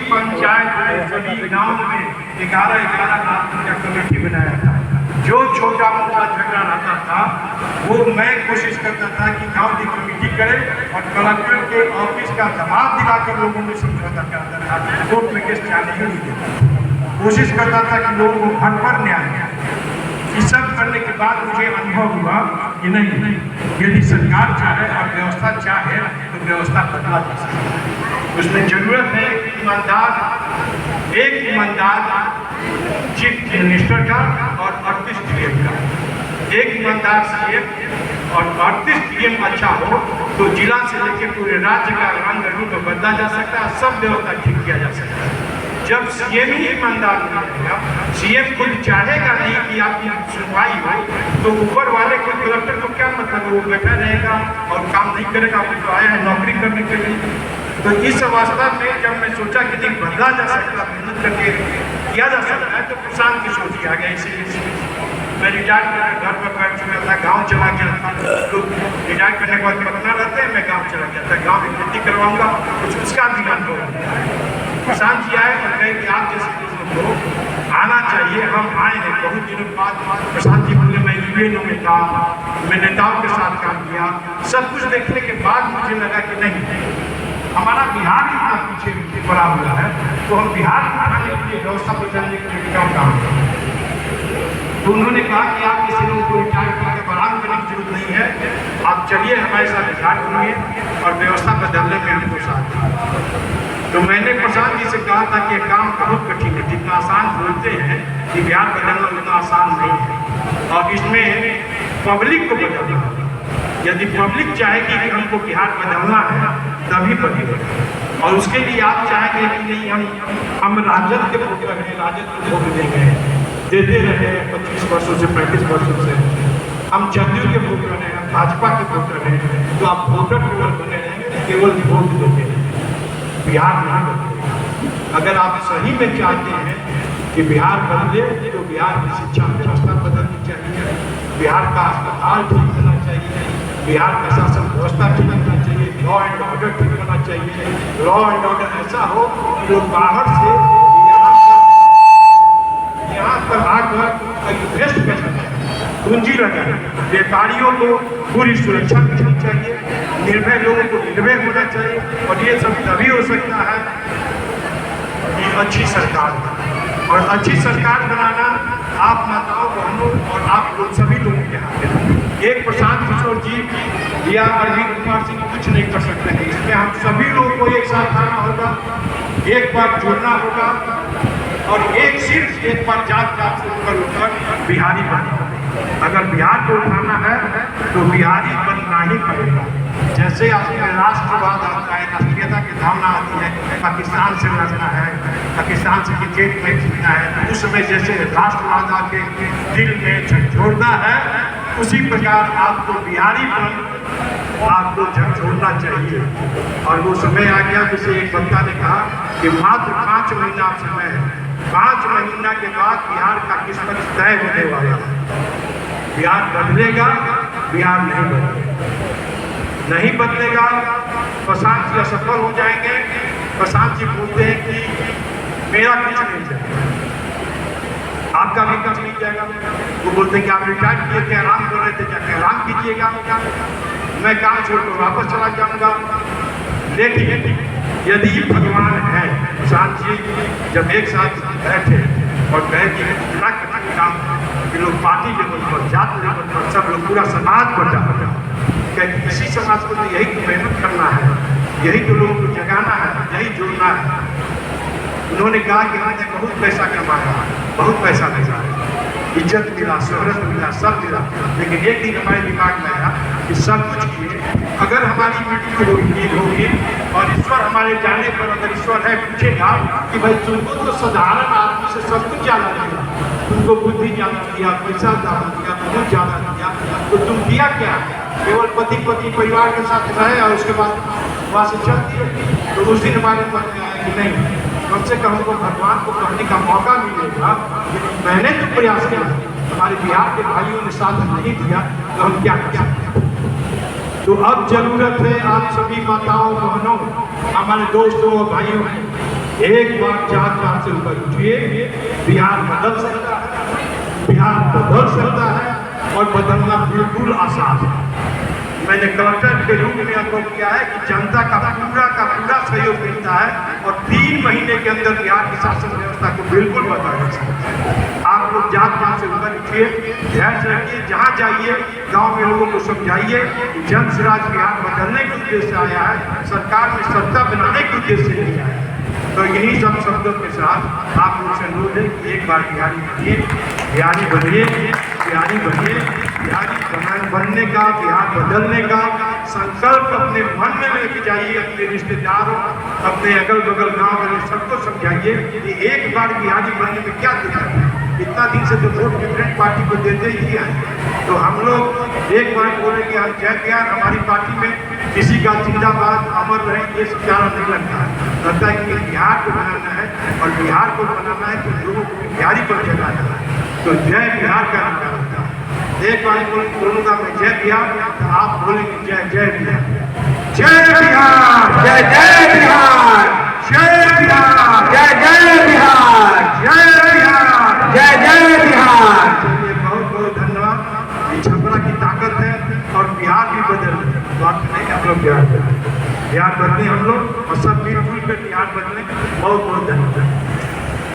पंचायत में सभी गांव में 11-11 आदमी का कमेटी बनाया था। जो छोटा मोटा झगड़ा रहता था वो मैं कोशिश करता था कि गांव की कमेटी करे और कलेक्टर के ऑफिस का दबाव दिलाकर लोगों में समझौता करता था। कोर्ट में केस जाने ही नहीं देता। कोशिश करता था कि लोगों को घर पर न्याय। इस सब करने के बाद मुझे अनुभव हुआ कि नहीं, यदि सरकार चाहे और व्यवस्था चाहे तो व्यवस्था बदला जा सकता है। उसमें जरूरत है एक ईमानदार चीफ मिनिस्टर का और 38 डीएम का। एक ईमानदार सीएम और 38 डीएम अच्छा हो तो जिला से लेकर पूरे राज्य का रंग रूप बदला जा सकता है, सब व्यवस्था ठीक किया जा सकता है। जब सीएम ही ईमानदार नहीं रहेगा, सीएम खुद चाहेगा नहीं कि आपकी सुनवाई हो, तो ऊपर वाले को कलेक्टर को क्या मतलब, वो बैठा रहेगा और काम नहीं करेगा। वो तो आया है नौकरी करने के लिए। तो इस अवस्था में जब मैं सोचा कि नहीं बदला जा सकता, मेहनत करके किया जा सकता है, तो प्रशांत की सोच आ गया। इसीलिए मैं रिटायर करके घर पर बैठ चुका था, गाँव चला गया था। लोग रिटायर करने के बाद पटना रहते हैं, मैं गाँव चला गया था। गाँव में खेती करवाऊंगा, कुछ उसका भी अनुभव। प्रशांत जी आए और कहे कि आप जैसे लोगों को आना चाहिए। हम आए हैं बहुत दिनों बाद। प्रशांत जी बोले मैं यूएनओ में था, मैं नेताओं के साथ काम किया। सब कुछ देखने के बाद मुझे लगा कि नहीं, हमारा बिहार इतना पीछे पड़ा हुआ है, तो हम बिहार को आने के लिए व्यवस्था बदलने के लिए क्या काम करें। तो उन्होंने कहा कि आप किसी लोगों को रिटायर करके बराम करने की जरूरत नहीं है, आप चलिए हमारे साथ रिटायर करिए और व्यवस्था बदलने में हमको साथ दीजिए। तो मैंने प्रशांत जी से कहा था कि काम बहुत कठिन है। जितना आसान बोलते हैं कि बिहार बदलना उतना आसान नहीं है, और इसमें पब्लिक को बदलना है। यदि पब्लिक चाहेगी कि हमको बिहार बदलना है तभी बदलेगा। और उसके लिए आप चाहेंगे कि नहीं हम राजद के वोट रहे, राजद को वोट देते रहे 25 वर्षों से 35 वर्षों से। हम जदयू के वोट रहे, भाजपा के वोट रहे, तो आप वोटर केवल बने रहेंगे, केवल वोट देते हैं, बिहार नहीं बदले। अगर आप सही में चाहते हैं कि बिहार बदले तो बिहार की शिक्षा व्यवस्था बदलनी चाहिए, बिहार का अस्पताल ठीक होना चाहिए, बिहार का शासन व्यवस्था ठीक होना चाहिए, लॉ एंड ऑर्डर ठीक होना चाहिए। लॉ एंड ऑर्डर ऐसा हो कि लोग बाहर से यहाँ पर आकर इन्वेस्ट कर सकें, पूंजी लगाए। व्यापारियों को पूरी सुरक्षा मिलनी चाहिए, निर्भय लोगों को निर्भय होना चाहिए। और ये सब तभी हो सकता है कि अच्छी सरकार, और अच्छी सरकार बनाना आप माताओं बहनों और आप लोग सभी लोगों के हाथ में। एक प्रशांत किशोर जी या अरविंद कुमार सिंह कुछ नहीं कर सकते हैं। इसमें हम सभी लोगों को एक साथ आना होगा, एक बार जुड़ना होगा, और सिर्फ एक बार जात से ऊपर बिहारी बनना। अगर बिहार को उठाना है तो बिहारी बनना ही पड़ेगा। जैसे आपके राष्ट्रवाद आता है, राष्ट्रीयता की भावना आती है, पाकिस्तान से लड़ना है, पाकिस्तान से क्रिकेट मैच जीतना है, उस समय जैसे राष्ट्रवाद आपके दिल में झकझोरना है, उसी प्रकार आपको बिहारी बन आपको झकझोरना चाहिए। और वो समय आ गया, जैसे एक वक्ता ने कहा कि मात्र 5 महीना समय है, 5 महीना के बाद बिहार का किस्मत तय होने वाला है। बिहार बदलेगा, बिहार नहीं बदलेगा। प्रशांत जी असफल हो जाएंगे। प्रशांत जी बोलते हैं कि मेरा कुछ नहीं जाएगा, आपका भी कुछ नहीं जाएगा। वो बोलते हैं कि आप रिटायर किए थे, आराम कर रहे थे, जाके आराम कीजिएगा, मैं काम छोड़कर वापस चला जाऊंगा। लेकिन यदि भगवान है, प्रशांत जी जब एक साथ बैठे और कहे कि इतना कठिन काम कि लोग पार्टी लेवल पर, जात लेवल पर, सब लोग पूरा समाज पर जाता है, क्योंकि इसी समाज को तो यही तो मेहनत करना है, यही तो लोगों को जगाना है, यही जुड़ना है। उन्होंने कहा कि हमने बहुत पैसा कमाया, बहुत पैसा मिला, इज्जत मिला, शोहरत मिला, सब मिला, लेकिन एक दिन हमारे दिमाग में आया कि सब कुछ किए, अगर हमारी मीटिंग होगी और ईश्वर हमारे जाने पर अगर ईश्वर है पूछेगा कि भाई तुमको तो साधारण आदमी से सब कुछ ज़्यादा दिया, तुमको बुद्धि ज़्यादा दिया, पैसा ज़्यादा दिया, बहुत ज़्यादा दिया, तो तुम दिया क्या? केवल पति परिवार के साथ रहे और उसके बाद वहाँ से चल दिए। तो उस दिन हमारे मन में आया कि नहीं, कम से कम हमको भगवान को कहने का मौका मिलेगा। मैंने तो प्रयास किया, हमारे बिहार के भाइयों ने साथ नहीं दिया, तो हम क्या कर सकते हैं। तो अब जरूरत है आप सभी माताओं बहनों, हमारे दोस्तों और भाइयों एक बार 4 साल से ऊपर उठिए, बिहार बदल सकता है, बिहार बदल सकता है और बदलना बिल्कुल आसान है। मैंने कलेक्टर के रूप में अनुभव किया है कि जनता का पूरा सहयोग मिलता है और 3 महीने के अंदर बिहार की शासन व्यवस्था को बिल्कुल बदल जा सकता है। आप लोग जात पात से ऊपर उठिए, धैर्य रखिए, जहाँ जाइए गांव में लोगों को समझाइए कि जन स्वराज बिहार बदलने के उद्देश्य से आया है, सरकार में सत्ता बनाने के उद्देश्य से नहीं आया है। तो यही सब शब्दों के साथ आप लोग से अनुरोध है कि एक बार बिहारी बनिए, बिहारी बनिए, बिहारी बनिए। बिहारी बनने का, बिहार बदलने का संकल्प अपने मन में लेके जाइए, अपने रिश्तेदारों, अपने अगल बगल गांव वाले सबको समझाइए कि एक बार बिहारी बनने में क्या दिक्कत है। इतना दिन से तो वोट डिफरेंट पार्टी को देते ही हैं, तो हम लोग एक बार बोले कि हम जय बिहार, हमारी पार्टी में किसी का जिंदाबाद अमर रहे, ये सब प्यारा नहीं लगता है कि बिहार को बनाना है और बिहार को बनाना है तो लोगों को बिहारी पर जगाना है। तो जय बिहार का नारा होता है। एक बार बोलूंगा मैं जय बिहार, तो आप बोलेंगे जय जय बिहार, जय बिहार, जय जय बिहार, जय बिहार, जय जय बिहार, जय बिहार, जय जय बिहार। चलिए बहुत बहुत धन्यवाद। ये छपरा की ताकत है और बिहार भी बदल बात नहीं, हम लोग बिहार बदले हम लोग और सब मिलजुल कर बिहार बदले। बहुत बहुत धन्यवाद।